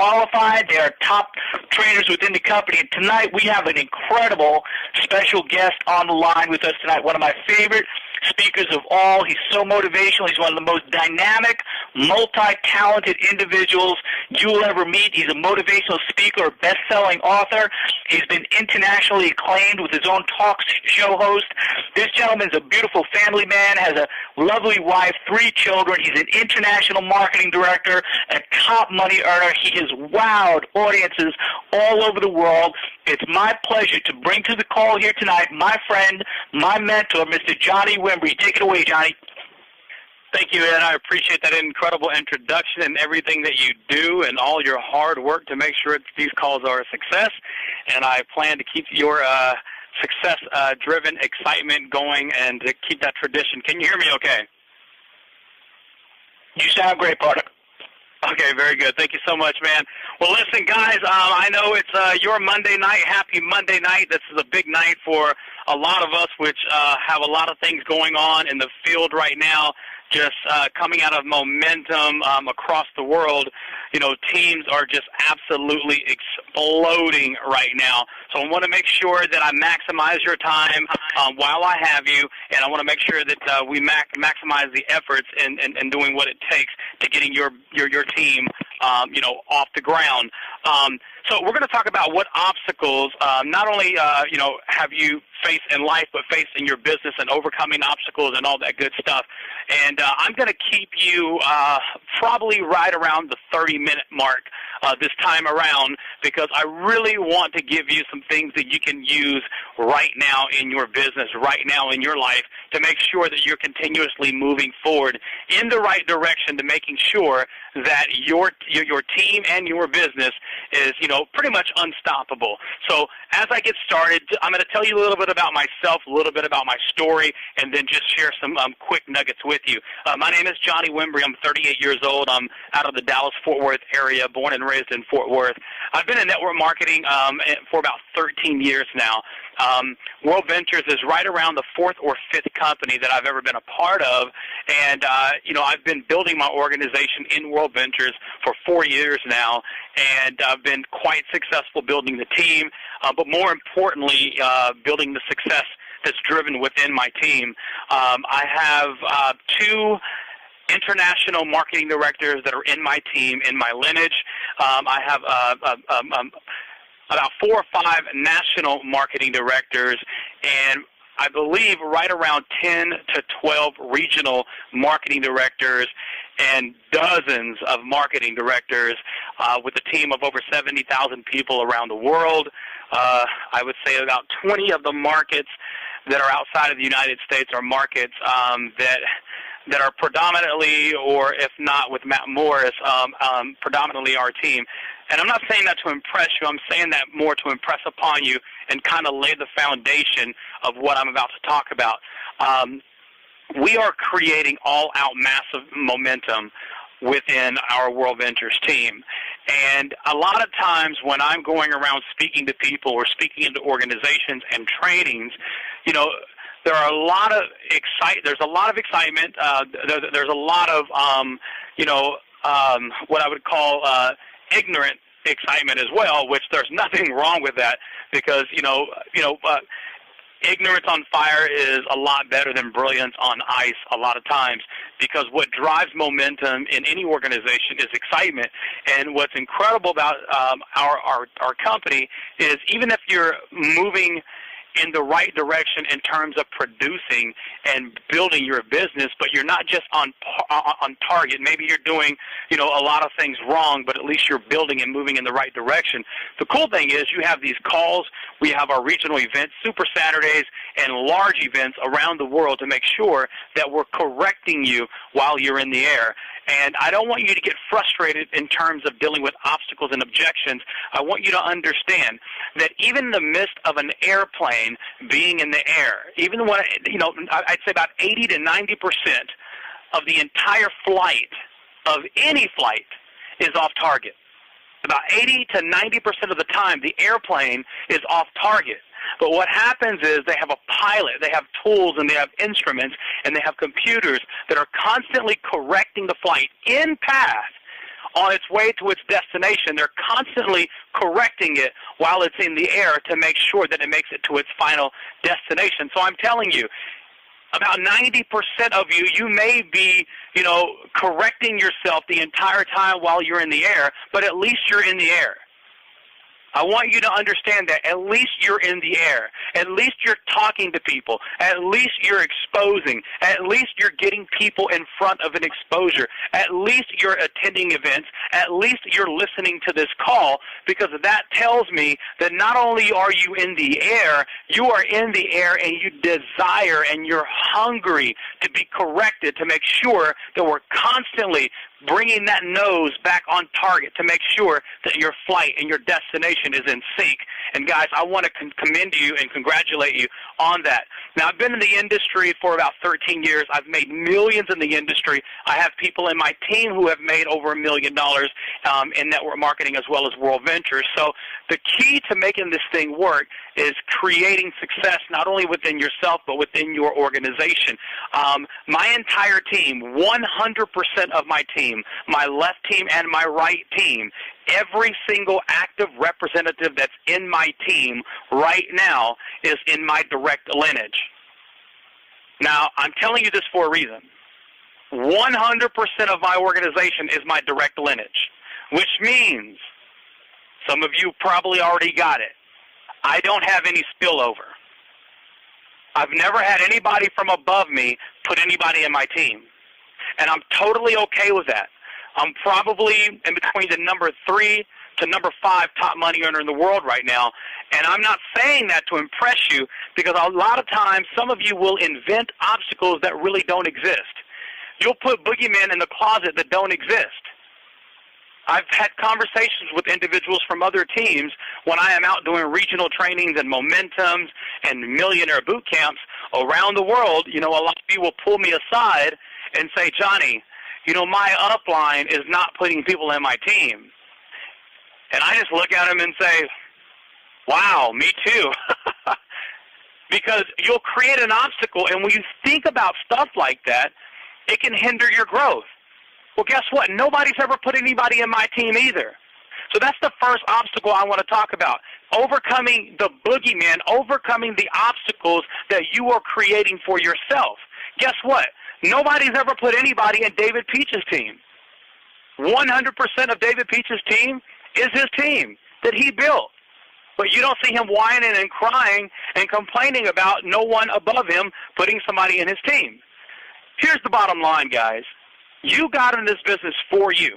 qualified. They are top trainers within the company. And tonight we have an incredible special guest on the line with us tonight, one of my favorite speakers of all. He's so motivational. He's one of the most dynamic, multi-talented individuals you will ever meet. He's a motivational speaker, a best-selling author. He's been internationally acclaimed with his own talk show host. This gentleman's a beautiful family man, has a lovely wife, 3 children. He's an international marketing director, a top money earner. He has wowed audiences all over the world. It's my pleasure to bring to the call here tonight my friend, my mentor, Mr. Johnny Wimbrey. Take it away, Johnny. Thank you, Ed. I appreciate that incredible introduction and everything that you do and all your hard work to make sure these calls are a success. And I plan to keep your success-driven excitement going and to keep that tradition. Can you hear me okay? You sound great, partner. Okay, very good. Thank you so much, man. Well, listen, guys, I know it's your Monday night. Happy Monday night. This is a big night for a lot of us, which have a lot of things going on in the field right now, just coming out of momentum across the world. You know, teams are just absolutely exploding right now. So I want to make sure that I maximize your time while I have you, and I want to make sure that we maximize the efforts in doing what it takes to getting your team, you know, off the ground. So we're going to talk about what obstacles not only, you know, have you faced in life, but faced in your business and overcoming obstacles and all that good stuff. And I'm going to keep you probably right around the 30-minute mark this time around, because I really want to give you some things that you can use right now in your business, right now in your life, to make sure that you're continuously moving forward in the right direction, to making sure that your team and your business is, you know, pretty much unstoppable. So as I get started, I'm going to tell you a little bit about myself, a little bit about my story, and then just share some quick nuggets with you. My name is Johnny Wimbrey. I'm 38 years old. I'm out of the Dallas-Fort Worth area, born and raised in Fort Worth. I've been in network marketing for about 13 years now. World Ventures is right around the 4th or 5th company that I've ever been a part of, and you know, I've been building my organization in World Ventures for 4 years now, and I've been quite successful building the team, but more importantly, building the success that's driven within my team. I have 2 international marketing directors that are in my team, in my lineage. I have about 4 or 5 national marketing directors, and I believe right around 10 to 12 regional marketing directors and dozens of marketing directors with a team of over 70,000 people around the world. I would say about 20 of the markets that are outside of the United States are markets that are predominantly, or if not with Matt Morris, predominantly our team. And I'm not saying that to impress you. I'm saying that more to impress upon you and kind of lay the foundation of what I'm about to talk about. We are creating all-out massive momentum within our World Ventures team. And a lot of times when I'm going around speaking to people or speaking into organizations and trainings, you know, there's a lot of excitement. There's a lot of, you know, what I would call ignorant excitement as well, which there's nothing wrong with that, because ignorance on fire is a lot better than brilliance on ice a lot of times, because what drives momentum in any organization is excitement. And what's incredible about our company is, even if you're moving in the right direction in terms of producing and building your business, but you're not just on target. Maybe you're doing, you know, a lot of things wrong, but at least you're building and moving in the right direction. The cool thing is you have these calls. We have our regional events, Super Saturdays, and large events around the world to make sure that we're correcting you while you're in the air. And I don't want you to get frustrated in terms of dealing with obstacles and objections. I want you to understand that even in the midst of an airplane being in the air, even when, you know, I'd say about 80 to 90% of the entire flight, of any flight, is off target. About 80 to 90% of the time, the airplane is off target. But what happens is they have a pilot, they have tools, and they have instruments, and they have computers that are constantly correcting the flight in path on its way to its destination. They're constantly correcting it while it's in the air to make sure that it makes it to its final destination. So I'm telling you, about 90% of you, you may be, correcting yourself the entire time while you're in the air, but at least you're in the air. I want you to understand that at least you're in the air. At least you're talking to people. At least you're exposing. At least you're getting people in front of an exposure. At least you're attending events. At least you're listening to this call, because that tells me that not only are you in the air, you are in the air and you desire and you're hungry to be corrected, to make sure that we're constantly bringing that nose back on target to make sure that your flight and your destination is in sync. And guys, I want to commend you and congratulate you on that. Now, I've been in the industry for about 13 years. I've made millions in the industry. I have people in my team who have made over $1 million in network marketing as well as World Ventures. So the key to making this thing work is creating success not only within yourself but within your organization. My entire team, 100% of my team, my left team and my right team, every single active representative that's in my team right now is in my direct lineage. Now, I'm telling you this for a reason. 100% of my organization is my direct lineage, which means some of you probably already got it. I don't have any spillover. I've never had anybody from above me put anybody in my team, and I'm totally okay with that. I'm probably in between the number 3 to number 5 top money earner in the world right now, and I'm not saying that to impress you, because a lot of times some of you will invent obstacles that really don't exist. You'll put boogeymen in the closet that don't exist. I've had conversations with individuals from other teams when I am out doing regional trainings and momentums and millionaire boot camps around the world. A lot of you will pull me aside and say, Johnny, my upline is not putting people in my team. And I just look at them and say, wow, me too. Because you'll create an obstacle, and when you think about stuff like that, it can hinder your growth. Well, guess what? Nobody's ever put anybody in my team either. So that's the first obstacle I want to talk about. Overcoming the boogeyman, overcoming the obstacles that you are creating for yourself. Guess what? Nobody's ever put anybody in David Peach's team. 100% of David Peach's team is his team that he built. But you don't see him whining and crying and complaining about no one above him putting somebody in his team. Here's the bottom line, guys. You got in this business for you,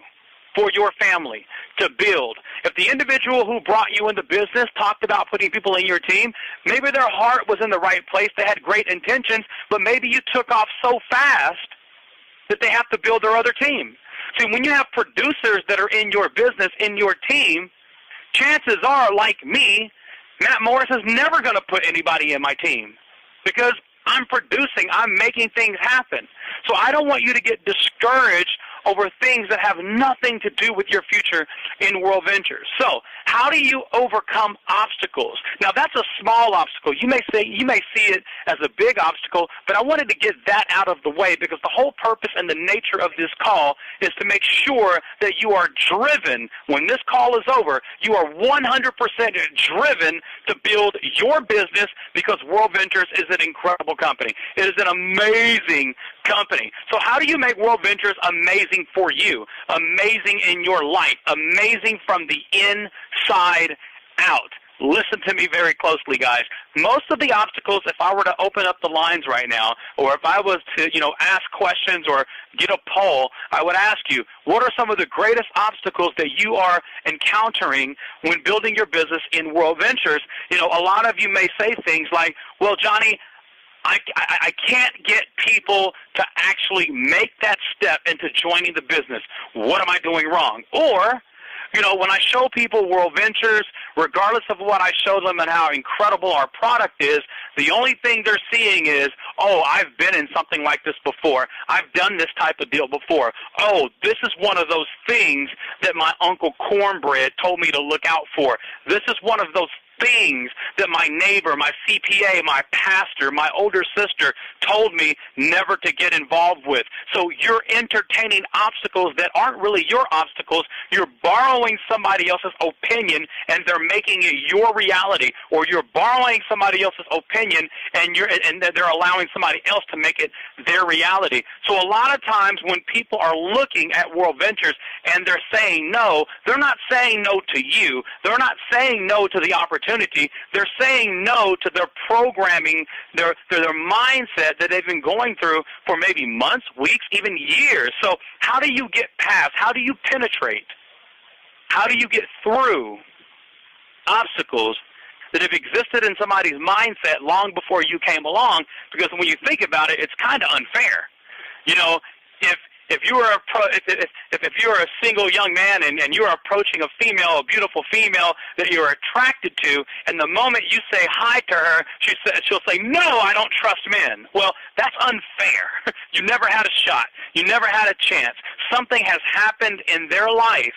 for your family, to build. If the individual who brought you into business talked about putting people in your team, maybe their heart was in the right place, they had great intentions, but maybe you took off so fast that they have to build their other team. See, when you have producers that are in your business, in your team, chances are, like me, Matt Morris is never going to put anybody in my team because I'm producing, I'm making things happen. So I don't want you to get discouraged over things that have nothing to do with your future in World Ventures. So how do you overcome obstacles? Now, that's a small obstacle. You may see it as a big obstacle, but I wanted to get that out of the way because the whole purpose and the nature of this call is to make sure that you are driven. When this call is over, you are 100% driven to build your business because World Ventures is an incredible company. It is an amazing company. So how do you make World Ventures amazing for you, amazing in your life, amazing from the inside out? Listen to me very closely, guys. Most of the obstacles, if I were to open up the lines right now, or if I was to, ask questions or get a poll, I would ask you, what are some of the greatest obstacles that you are encountering when building your business in World Ventures? A lot of you may say things like, well, Johnny, I can't get people to actually make that step into joining the business. What am I doing wrong? Or, when I show people World Ventures, regardless of what I show them and how incredible our product is, the only thing they're seeing is, oh, I've been in something like this before. I've done this type of deal before. Oh, this is one of those things that my Uncle Cornbread told me to look out for. This is one of those things that my neighbor, my CPA, my pastor, my older sister told me never to get involved with. So you're entertaining obstacles that aren't really your obstacles. You're borrowing somebody else's opinion and they're making it your reality, or you're borrowing somebody else's opinion and they're allowing somebody else to make it their reality. So a lot of times when people are looking at World Ventures and they're saying no, they're not saying no to you. They're not saying no to the opportunity. They're saying no to their programming, their mindset that they've been going through for maybe months, weeks, even years. So how do you get past? How do you penetrate? How do you get through obstacles that have existed in somebody's mindset long before you came along? Because when you think about it, it's kind of unfair. You know, if you are if you're a single young man and you are approaching a beautiful female that you're attracted to, and the moment you say hi to her, she'll say, "No, I don't trust men." Well, that's unfair. You never had a shot. You never had a chance. Something has happened in their life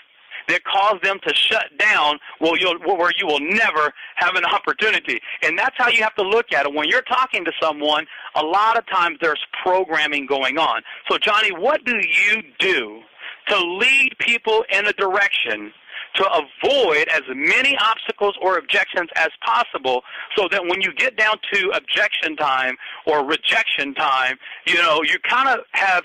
that caused them to shut down, where you will never have an opportunity. And that's how you have to look at it. When you're talking to someone, a lot of times there's programming going on. So, Johnny, what do you do to lead people in a direction to avoid as many obstacles or objections as possible, so that when you get down to objection time or rejection time, you know, you kind of have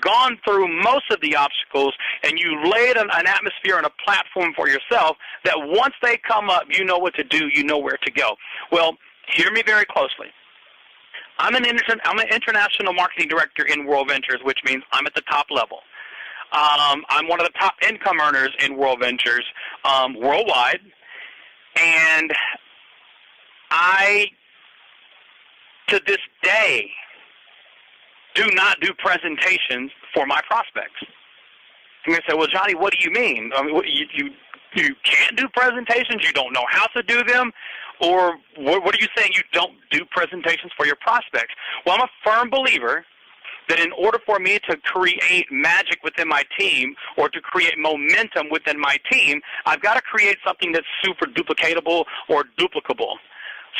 gone through most of the obstacles and you laid an atmosphere and a platform for yourself that once they come up, you know what to do, you know where to go. Well, hear me very closely. I'm an international marketing director in World Ventures, which means I'm at the top level. I'm one of the top income earners in World Ventures worldwide, and I, to this day, do not do presentations for my prospects. I'm going to say, well, Johnny, what do you mean? I mean, you can't do presentations? You don't know how to do them? Or what are you saying, you don't do presentations for your prospects? Well, I'm a firm believer that in order for me to create magic within my team or to create momentum within my team, I've got to create something that's super duplicatable or duplicable.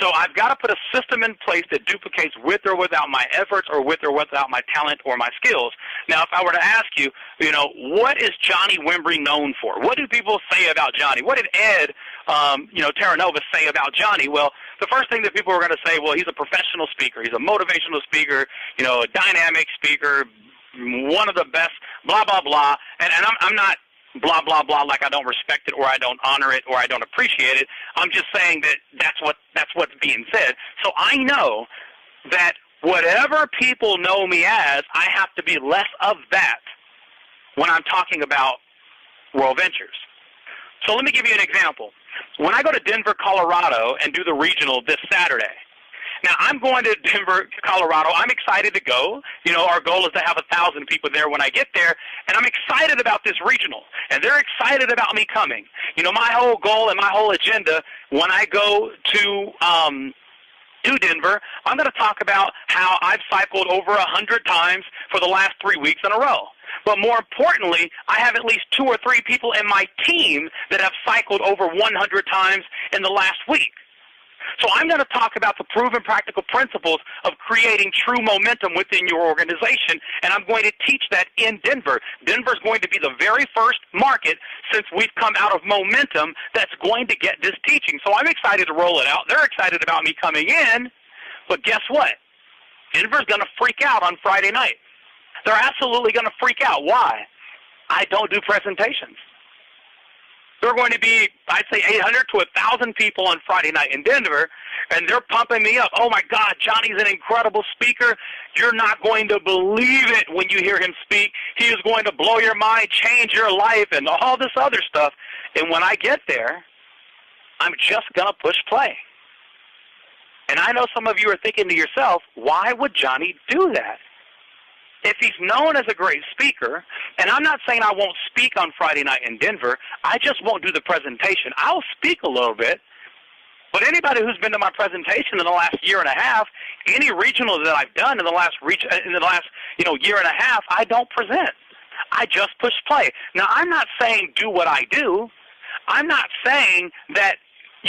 So I've got to put a system in place that duplicates with or without my efforts or with or without my talent or my skills. Now, if I were to ask you, you know, what is Johnny Wimbrey known for? What do people say about Johnny? What did Ed, Terranova say about Johnny? Well, the first thing that people are going to say, well, he's a professional speaker. He's a motivational speaker, you know, a dynamic speaker, one of the best, blah, blah, blah. And I'm not blah, blah, blah, like I don't respect it or I don't honor it or I don't appreciate it. I'm just saying that that's what's being said. So I know that whatever people know me as, I have to be less of that when I'm talking about World Ventures. So let me give you an example. When I go to Denver, Colorado and do the regional this Saturday, now, I'm going to Denver, Colorado. I'm excited to go. You know, our goal is to have 1,000 people there when I get there, and I'm excited about this regional, and they're excited about me coming. You know, my whole goal and my whole agenda when I go to Denver, I'm going to talk about how I've cycled over 100 times for the last 3 weeks in a row. But more importantly, I have at least 2 or 3 people in my team that have cycled over 100 times in the last week. So I'm going to talk about the proven practical principles of creating true momentum within your organization, and I'm going to teach that in Denver. Denver's going to be the very first market since we've come out of momentum that's going to get this teaching. So I'm excited to roll it out. They're excited about me coming in, but guess what? Denver's going to freak out on Friday night. They're absolutely going to freak out. Why? I don't do presentations. There are going to be, I'd say, 800 to 1,000 people on Friday night in Denver, and they're pumping me up. Oh, my God, Johnny's an incredible speaker. You're not going to believe it when you hear him speak. He is going to blow your mind, change your life, and all this other stuff. And when I get there, I'm just going to push play. And I know some of you are thinking to yourself, why would Johnny do that? If he's known as a great speaker, and I'm not saying I won't speak on Friday night in Denver, I just won't do the presentation. I'll speak a little bit, but anybody who's been to my presentation in the last year and a half, any regional that I've done in the last year and a half, I don't present. I just push play. Now, I'm not saying do what I do. I'm not saying that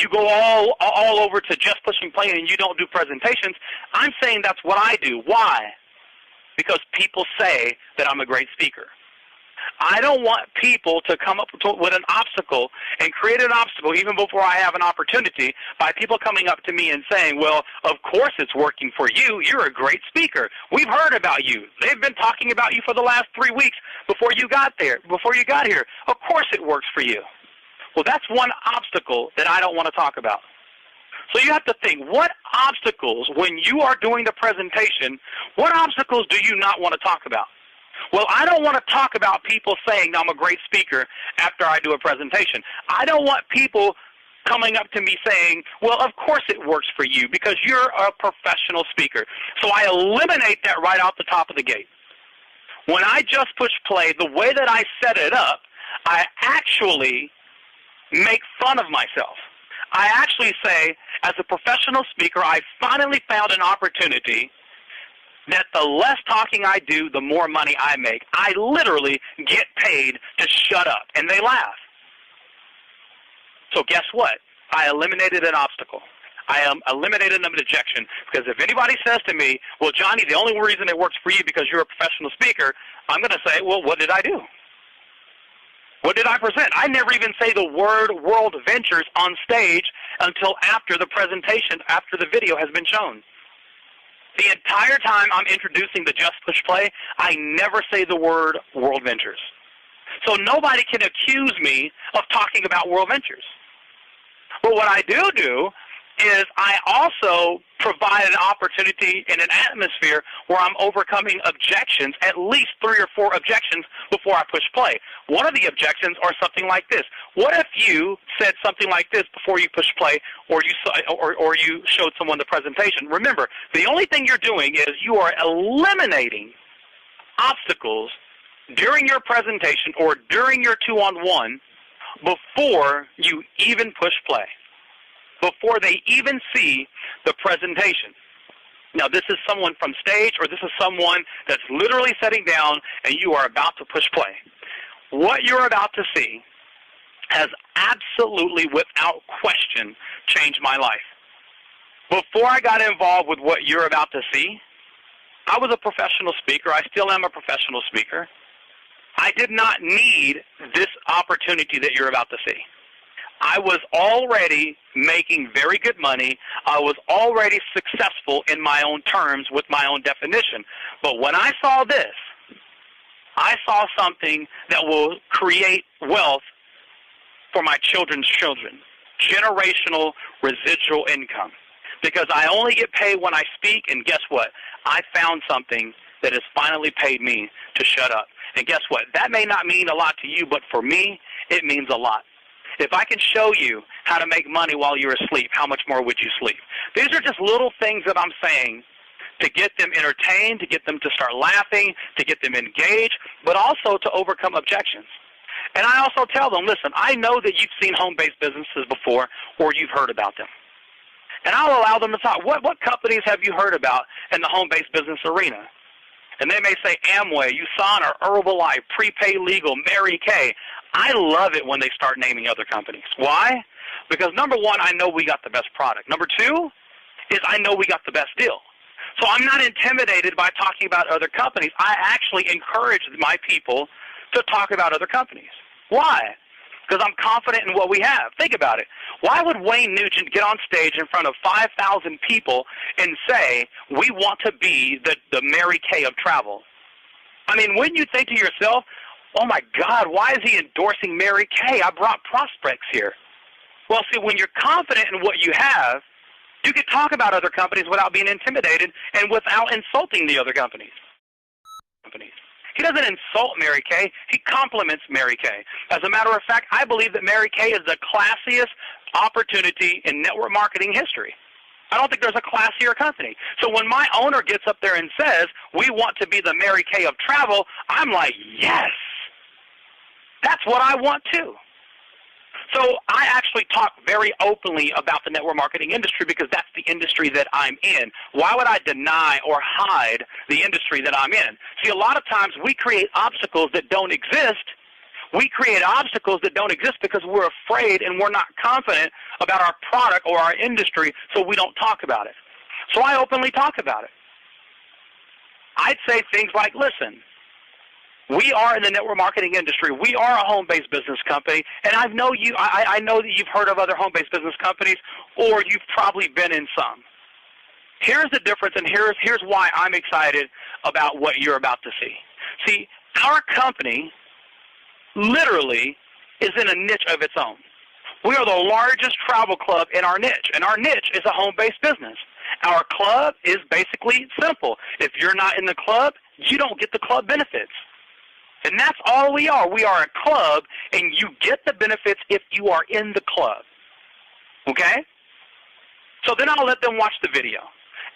you go all over to just pushing play and you don't do presentations. I'm saying that's what I do. Why? Because people say that I'm a great speaker. I don't want people to come up with an obstacle and create an obstacle even before I have an opportunity by people coming up to me and saying, well, of course it's working for you. You're a great speaker. We've heard about you. They've been talking about you for the last 3 weeks before you got here. Of course it works for you. Well, that's one obstacle that I don't want to talk about. So you have to think, what obstacles, when you are doing the presentation, what obstacles do you not want to talk about? Well, I don't want to talk about people saying I'm a great speaker after I do a presentation. I don't want people coming up to me saying, well, of course it works for you because you're a professional speaker. So I eliminate that right off the top of the gate. When I just push play, the way that I set it up, I actually make fun of myself. I actually say, as a professional speaker, I finally found an opportunity that the less talking I do, the more money I make. I literally get paid to shut up, and they laugh. So guess what? I eliminated an obstacle. I eliminated an objection, because if anybody says to me, well, Johnny, the only reason it works for you because you're a professional speaker, I'm going to say, well, what did I do? What did I present? I never even say the word World Ventures on stage until after the presentation, after the video has been shown. The entire time I'm introducing the Just Push Play, I never say the word World Ventures. So nobody can accuse me of talking about World Ventures. But what I do is I also provide an opportunity in an atmosphere where I'm overcoming objections, at least 3 or 4 objections before I push play. One of the objections are something like this. What if you said something like this before you push play or you showed someone the presentation? Remember, the only thing you're doing is you are eliminating obstacles during your presentation or during your 2-on-1 before you even push play, before they even see the presentation. Now, this is someone from stage, or this is someone that's literally sitting down and you are about to push play. What you're about to see has absolutely, without question, changed my life. Before I got involved with what you're about to see, I was a professional speaker. I still am a professional speaker. I did not need this opportunity that you're about to see. I was already making very good money. I was already successful in my own terms with my own definition. But when I saw this, I saw something that will create wealth for my children's children, generational residual income. Because I only get paid when I speak, and guess what? I found something that has finally paid me to shut up. And guess what? That may not mean a lot to you, but for me, it means a lot. If I can show you how to make money while you're asleep, how much more would you sleep? These are just little things that I'm saying to get them entertained, to get them to start laughing, to get them engaged, but also to overcome objections. And I also tell them, listen, I know that you've seen home-based businesses before or you've heard about them. And I'll allow them to talk. What companies have you heard about in the home-based business arena? And they may say Amway, USANA, Herbalife, Prepaid Legal, Mary Kay. I love it when they start naming other companies. Why? Because number one, I know we got the best product. Number two is I know we got the best deal. So I'm not intimidated by talking about other companies. I actually encourage my people to talk about other companies. Why? Because I'm confident in what we have. Think about it. Why would Wayne Nugent get on stage in front of 5,000 people and say, we want to be the Mary Kay of travel? I mean, wouldn't you think to yourself, oh my God, why is he endorsing Mary Kay? I brought prospects here. Well, see, when you're confident in what you have, you can talk about other companies without being intimidated and without insulting the other companies. He doesn't insult Mary Kay. He compliments Mary Kay. As a matter of fact, I believe that Mary Kay is the classiest opportunity in network marketing history. I don't think there's a classier company. So when my owner gets up there and says, we want to be the Mary Kay of travel, I'm like, yes, that's what I want too. So I actually talk very openly about the network marketing industry because that's the industry that I'm in. Why would I deny or hide the industry that I'm in? See, a lot of times we create obstacles that don't exist We create obstacles that don't exist because we're afraid and we're not confident about our product or our industry, so we don't talk about it. So I openly talk about it. I'd say things like, listen, we are in the network marketing industry. We are a home-based business company, and I know that you've heard of other home-based business companies, or you've probably been in some. Here's the difference, and here's why I'm excited about what you're about to see. See, our company literally is in a niche of its own. We are the largest travel club in our niche, and our niche is a home-based business. Our club is basically simple. If you're not in the club, you don't get the club benefits. And that's all we are. We are a club, and you get the benefits if you are in the club. Okay? So then I'll let them watch the video.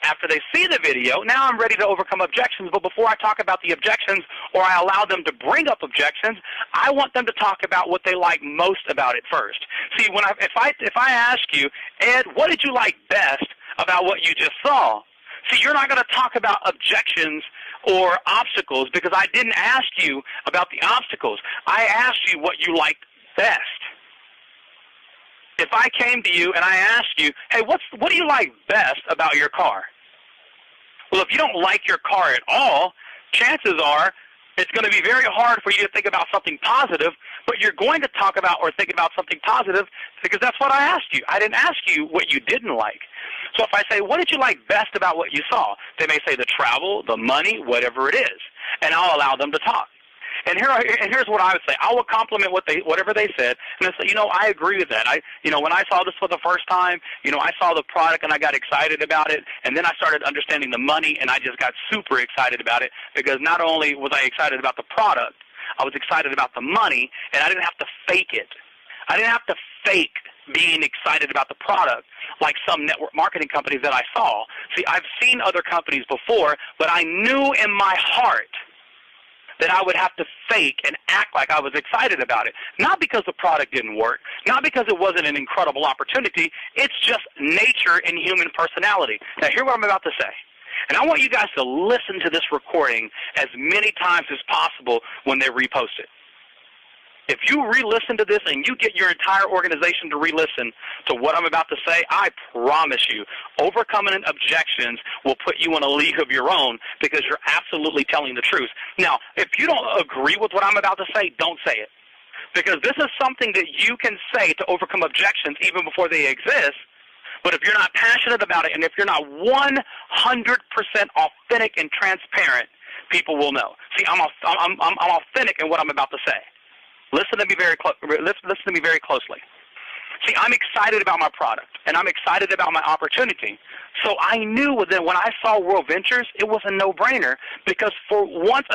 After they see the video, now I'm ready to overcome objections. But before I talk about the objections or I allow them to bring up objections, I want them to talk about what they like most about it first. See, if I ask you, Ed, what did you like best about what you just saw? See, you're not going to talk about objections or obstacles because I didn't ask you about the obstacles. I asked you what you liked best. If I came to you and I asked you, hey, what do you like best about your car? Well, if you don't like your car at all, chances are it's going to be very hard for you to think about something positive, but you're going to talk about or think about something positive because that's what I asked you. I didn't ask you what you didn't like. So if I say, what did you like best about what you saw? They may say the travel, the money, whatever it is, and I'll allow them to talk. And here's what I would say. I will compliment whatever they said, and I say, I agree with that. When I saw this for the first time, I saw the product and I got excited about it, and then I started understanding the money, and I just got super excited about it because not only was I excited about the product, I was excited about the money, and I didn't have to fake it. I didn't have to fake being excited about the product like some network marketing companies that I saw. See, I've seen other companies before, but I knew in my heart that I would have to fake and act like I was excited about it. Not because the product didn't work, not because it wasn't an incredible opportunity, it's just nature and human personality. Now, hear what I'm about to say. And I want you guys to listen to this recording as many times as possible when they repost it. If you re-listen to this and you get your entire organization to re-listen to what I'm about to say, I promise you, overcoming objections will put you in a league of your own because you're absolutely telling the truth. Now, if you don't agree with what I'm about to say, don't say it. Because this is something that you can say to overcome objections even before they exist. But if you're not passionate about it and if you're not 100% authentic and transparent, people will know. See, I'm authentic in what I'm about to say. Listen to me very closely. See, I'm excited about my product, and I'm excited about my opportunity. So I knew that when I saw World Ventures, it was a no-brainer because for once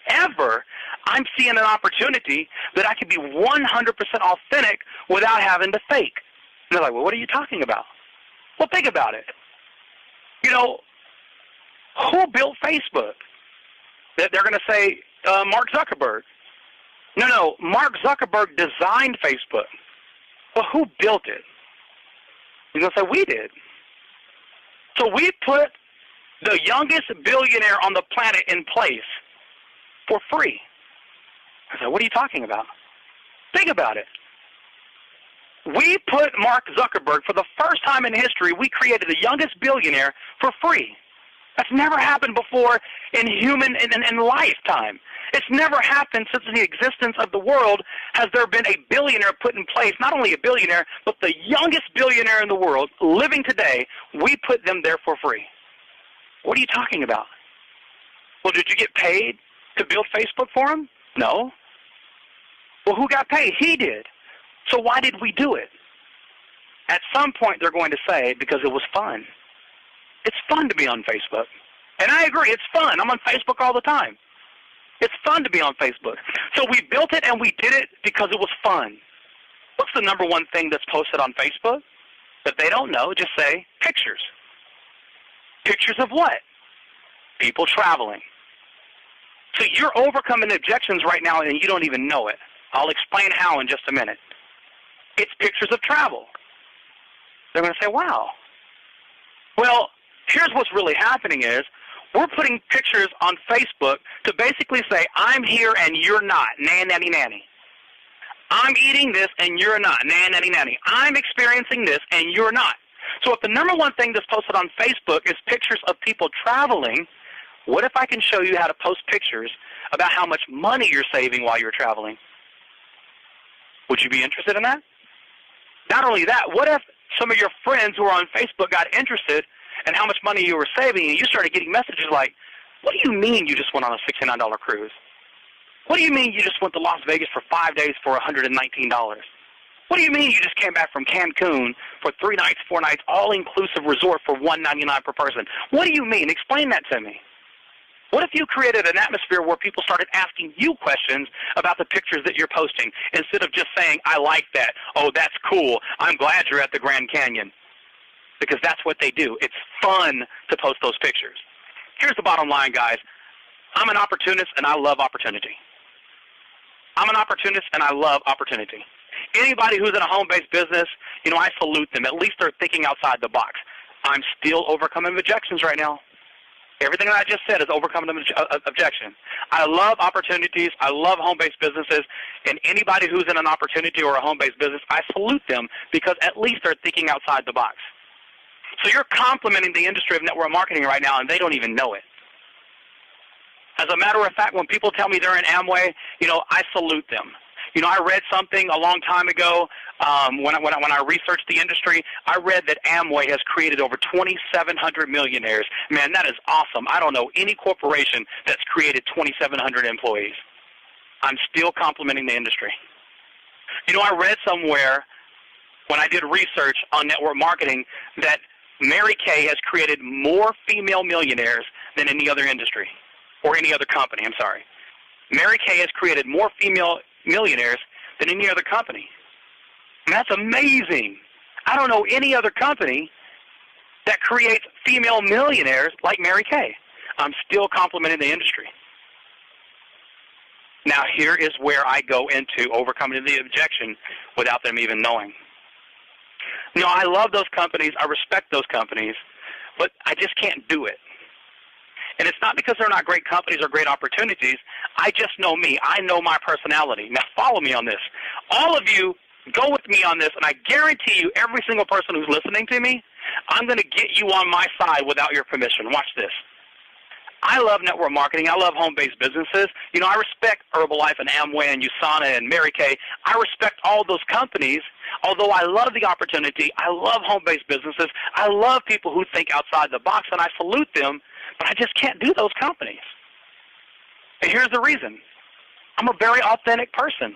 ever, I'm seeing an opportunity that I could be 100% authentic without having to fake. And they're like, well, what are you talking about? Well, think about it. Who built Facebook? They're going to say Mark Zuckerberg. No, Mark Zuckerberg designed Facebook. Well, who built it? You're going to say, we did. So we put the youngest billionaire on the planet in place for free. I said, what are you talking about? Think about it. We put Mark Zuckerberg, for the first time in history, we created the youngest billionaire for free. That's never happened before in lifetime. It's never happened since the existence of the world has there been a billionaire put in place, not only a billionaire, but the youngest billionaire in the world living today, we put them there for free. What are you talking about? Well, did you get paid to build Facebook for him? No. Well, who got paid? He did. So why did we do it? At some point they're going to say, because it was fun. It's fun to be on Facebook. And I agree, it's fun. I'm on Facebook all the time. It's fun to be on Facebook. So we built it and we did it because it was fun. What's the number one thing that's posted on Facebook? If they don't know, just say pictures. Pictures of what? People traveling. So you're overcoming objections right now and you don't even know it. I'll explain how in just a minute. It's pictures of travel. They're going to say, wow. Well, here's what's really happening is We're putting pictures on Facebook to basically say, I'm here and you're not, nanny nanny. I'm eating this and you're not, nanny nanny. I'm experiencing this and you're not. So if the number one thing that's posted on Facebook is pictures of people traveling, what if I can show you how to post pictures about how much money you're saving while you're traveling? Would you be interested in that? Not only that, what if some of your friends who are on Facebook got interested in how much money you were saving, and you started getting messages like, what do you mean you just went on a $69 cruise? What do you mean you just went to Las Vegas for 5 days for $119? What do you mean you just came back from Cancun for 3 nights, 4 nights, all-inclusive resort for $199 per person? What do you mean? Explain that to me. What if you created an atmosphere where people started asking you questions about the pictures that you're posting instead of just saying, I like that, oh, that's cool, I'm glad you're at the Grand Canyon? Because that's what they do. It's fun to post those pictures. Here's the bottom line, guys. I'm an opportunist, and I love opportunity. I'm an opportunist, and I love opportunity. Anybody who's in a home-based business, I salute them. At least they're thinking outside the box. I'm still overcoming objections right now. Everything that I just said is overcoming an objection. I love opportunities. I love home-based businesses. And anybody who's in an opportunity or a home-based business, I salute them because at least they're thinking outside the box. So you're complimenting the industry of network marketing right now, and they don't even know it. As a matter of fact, when people tell me they're in Amway, I salute them. I read something a long time ago when I researched the industry. I read that Amway has created over 2,700 millionaires. Man, that is awesome. I don't know any corporation that's created 2,700 employees. I'm still complimenting the industry. I read somewhere when I did research on network marketing that Mary Kay has created more female millionaires than any other industry or any other company. I'm sorry. Mary Kay has created more female millionaires than any other company. And that's amazing. I don't know any other company that creates female millionaires like Mary Kay. I'm still complimenting the industry. Now here is where I go into overcoming the objection without them even knowing. I love those companies, I respect those companies, but I just can't do it. And it's not because they're not great companies or great opportunities. I just know me. I know my personality. Now follow me on this. All of you, go with me on this, and I guarantee you, every single person who's listening to me, I'm going to get you on my side without your permission. Watch this. I love network marketing. I love home-based businesses. I respect Herbalife and Amway and USANA and Mary Kay. I respect all those companies. Although I love the opportunity, I love home-based businesses. I love people who think outside the box, and I salute them, but I just can't do those companies. And here's the reason. I'm a very authentic person.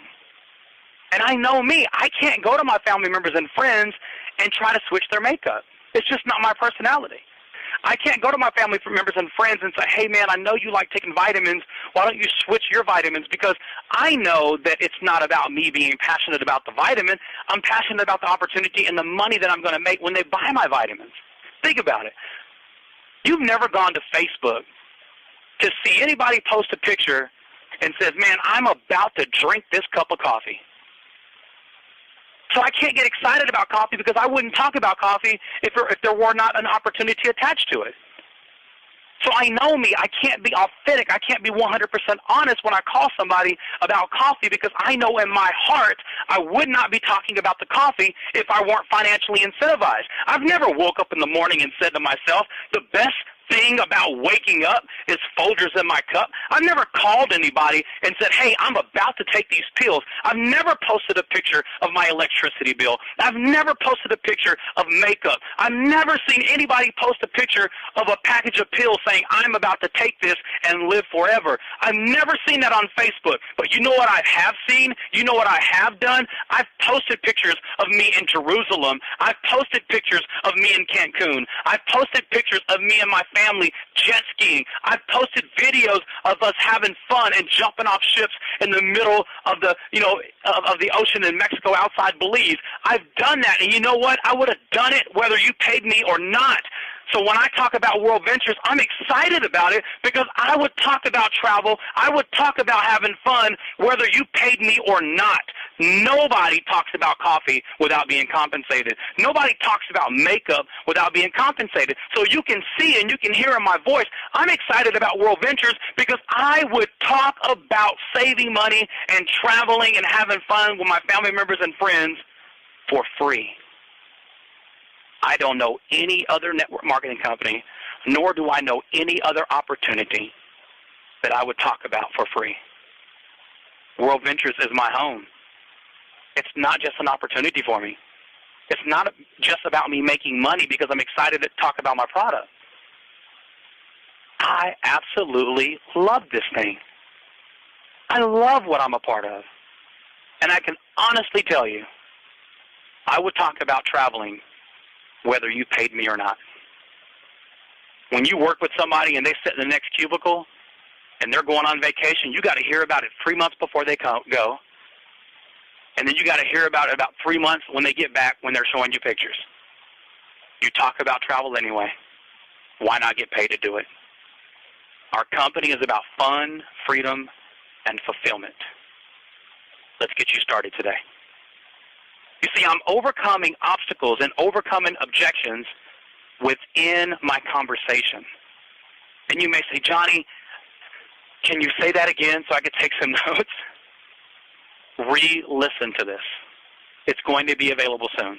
And I know me. I can't go to my family members and friends and try to switch their makeup. It's just not my personality. I can't go to my family members and friends and say, hey, man, I know you like taking vitamins. Why don't you switch your vitamins? Because I know that it's not about me being passionate about the vitamin. I'm passionate about the opportunity and the money that I'm going to make when they buy my vitamins. Think about it. You've never gone to Facebook to see anybody post a picture and says, man, I'm about to drink this cup of coffee. So I can't get excited about coffee because I wouldn't talk about coffee if there were not an opportunity attached to it. So I know me. I can't be authentic. I can't be 100% honest when I call somebody about coffee because I know in my heart I would not be talking about the coffee if I weren't financially incentivized. I've never woke up in the morning and said to myself, the best thing about waking up is Folgers in my cup. I've never called anybody and said, hey, I'm about to take these pills. I've never posted a picture of my electricity bill. I've never posted a picture of makeup. I've never seen anybody post a picture of a package of pills saying, I'm about to take this and live forever. I've never seen that on Facebook. But you know what I have seen? You know what I have done? I've posted pictures of me in Jerusalem. I've posted pictures of me in Cancun. I've posted pictures of me and my family jet skiing. I've posted videos of us having fun and jumping off ships in the middle of the, of the ocean in Mexico outside Belize. I've done that, and you know what? I would have done it whether you paid me or not. So when I talk about World Ventures, I'm excited about it because I would talk about travel. I would talk about having fun whether you paid me or not. Nobody talks about coffee without being compensated. Nobody talks about makeup without being compensated. So you can see and you can hear in my voice, I'm excited about World Ventures because I would talk about saving money and traveling and having fun with my family members and friends for free. I don't know any other network marketing company, nor do I know any other opportunity that I would talk about for free. World Ventures is my home. It's not just an opportunity for me. It's not just about me making money because I'm excited to talk about my product. I absolutely love this thing. I love what I'm a part of. And I can honestly tell you, I would talk about traveling whether you paid me or not. When you work with somebody and they sit in the next cubicle and they're going on vacation, you got to hear about it 3 months before they go. And then you got to hear about it about 3 months when they get back when they're showing you pictures. You talk about travel anyway. Why not get paid to do it? Our company is about fun, freedom, and fulfillment. Let's get you started today. You see, I'm overcoming obstacles and overcoming objections within my conversation. And you may say, Johnny, can you say that again so I could take some notes? Re-listen to this. It's going to be available soon.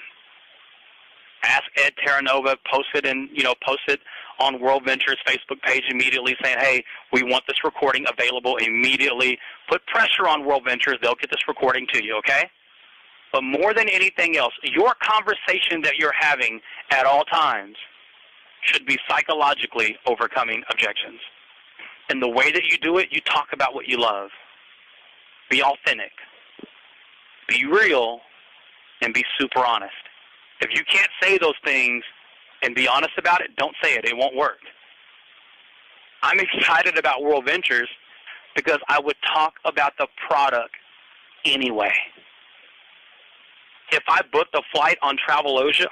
Ask Ed Terranova, post it on World Ventures Facebook page immediately saying, hey, we want this recording available immediately. Put pressure on World Ventures. They'll get this recording to you, okay? But more than anything else, your conversation that you're having at all times should be psychologically overcoming objections. And the way that you do it, you talk about what you love. Be authentic. Be real, and be super honest. If you can't say those things and be honest about it, don't say it. It won't work. I'm excited about World Ventures because I would talk about the product anyway. If I booked a flight on Travelocity,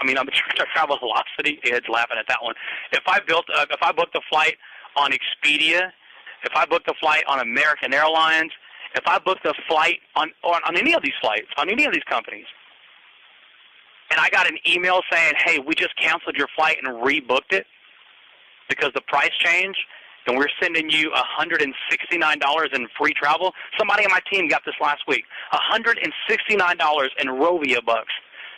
Travelocity, Ed's laughing at that one. If I booked a flight on Expedia, if I booked a flight on American Airlines, if I booked a flight on any of these flights, on any of these companies, and I got an email saying, hey, we just canceled your flight and rebooked it because the price changed, and we're sending you $169 in free travel. Somebody on my team got this last week, $169 in Rovia bucks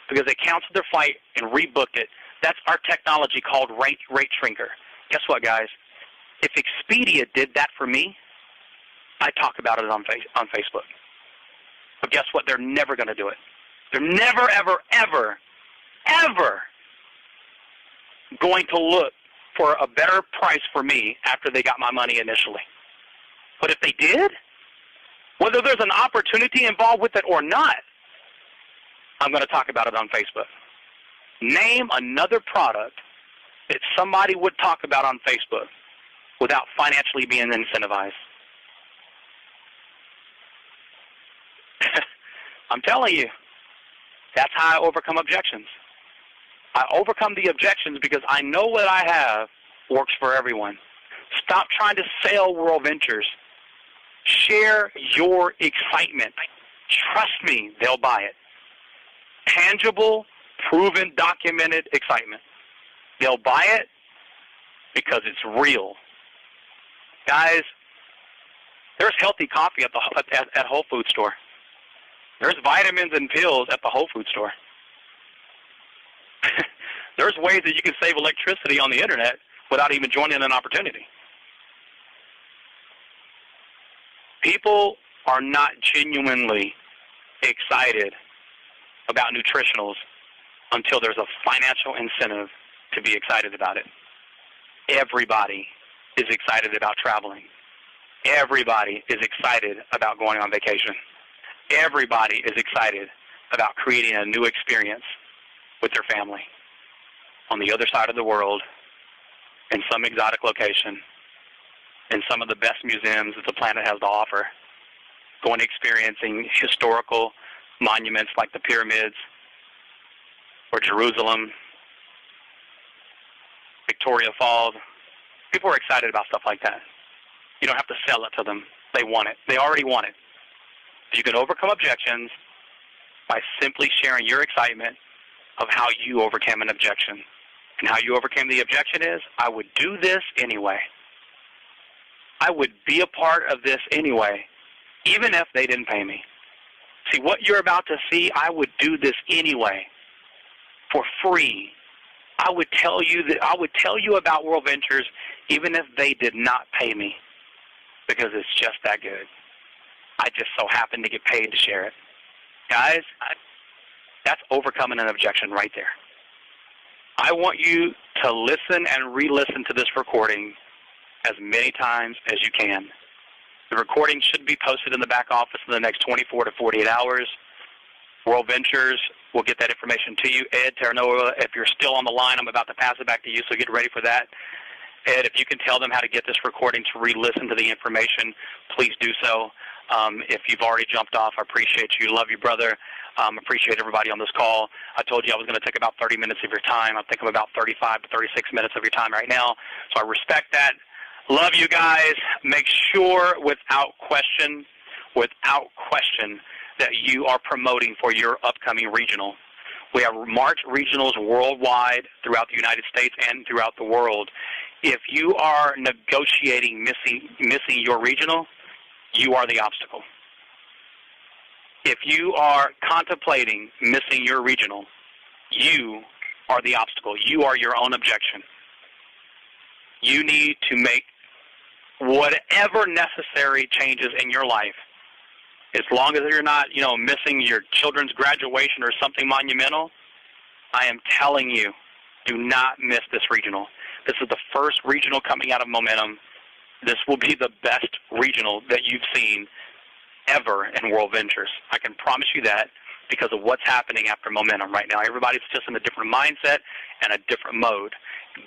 because they canceled their flight and rebooked it. That's our technology called Rate Shrinker. Guess what, guys? If Expedia did that for me, I talk about it on Facebook. But guess what? They're never going to do it. They're never, ever, ever, ever going to look for a better price for me after they got my money initially. But if they did, whether there's an opportunity involved with it or not, I'm going to talk about it on Facebook. Name another product that somebody would talk about on Facebook without financially being incentivized. I'm telling you, that's how I overcome objections. I overcome the objections because I know what I have works for everyone. Stop trying to sell World Ventures. Share your excitement. Trust me, they'll buy it. Tangible, proven, documented excitement. They'll buy it because it's real. Guys, there's healthy coffee at Whole Foods store. There's vitamins and pills at the Whole Foods store. There's ways that you can save electricity on the internet without even joining an opportunity. People are not genuinely excited about nutritionals until there's a financial incentive to be excited about it. Everybody is excited about traveling. Everybody is excited about going on vacation. Everybody is excited about creating a new experience with their family on the other side of the world in some exotic location in some of the best museums that the planet has to offer, going experiencing historical monuments like the pyramids or Jerusalem, Victoria Falls. People are excited about stuff like that. You don't have to sell it to them. They want it. They already want it. You can overcome objections by simply sharing your excitement of how you overcame an objection. And how you overcame the objection is, I would do this anyway. I would be a part of this anyway, even if they didn't pay me. See, what you're about to see, I would do this anyway, for free. I would tell you about World Ventures even if they did not pay me, because it's just that good. I just so happen to get paid to share it. Guys, that's overcoming an objection right there. I want you to listen and re-listen to this recording as many times as you can. The recording should be posted in the back office in the next 24 to 48 hours. World Ventures will get that information to you. Ed Terranova, if you're still on the line, I'm about to pass it back to you, so get ready for that. Ed, if you can tell them how to get this recording to re-listen to the information, please do so. If you've already jumped off, I appreciate you. Love you, brother. Appreciate everybody on this call. I told you I was going to take about 30 minutes of your time. I think I'm about 35 to 36 minutes of your time right now, so I respect that. Love you guys. Make sure without question, that you are promoting for your upcoming regional. We have March regionals worldwide throughout the United States and throughout the world. If you are negotiating missing your regional, you are the obstacle. If you are contemplating missing your regional, you are the obstacle. You are your own objection. You need to make whatever necessary changes in your life. As long as you're not, missing your children's graduation or something monumental, I am telling you, do not miss this regional. This is the first regional coming out of Momentum. This will be the best regional that you've seen ever in World Ventures. I can promise you that because of what's happening after Momentum right now. Everybody's just in a different mindset and a different mode.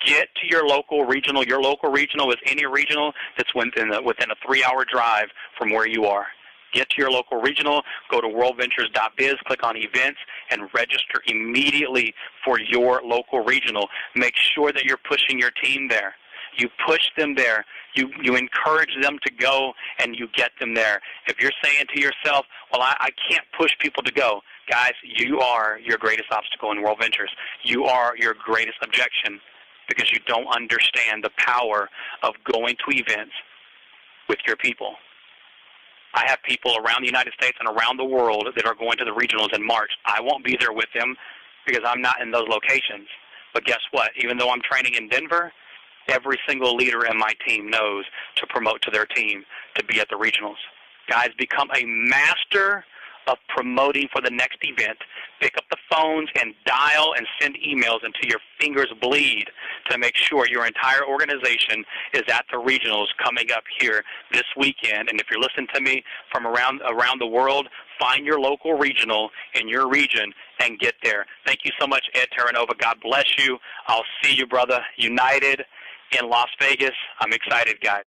Get to your local regional. Your local regional is any regional that's within a 3-hour drive from where you are. Get to your local regional, go to worldventures.biz, click on events, and register immediately for your local regional. Make sure that you're pushing your team there. You push them there. You encourage them to go, and you get them there. If you're saying to yourself, well, I can't push people to go, guys, you are your greatest obstacle in World Ventures. You are your greatest objection because you don't understand the power of going to events with your people. I have people around the United States and around the world that are going to the regionals in March. I won't be there with them because I'm not in those locations. But guess what? Even though I'm training in Denver, every single leader in my team knows to promote to their team to be at the regionals. Guys, become a master of promoting for the next event. Pick up the phones and dial and send emails until your fingers bleed to make sure your entire organization is at the regionals coming up here this weekend. And if you're listening to me from around the world, find your local regional in your region and get there. Thank you so much, Ed Terranova. God bless you. I'll see you, brother. United in Las Vegas. I'm excited, guys.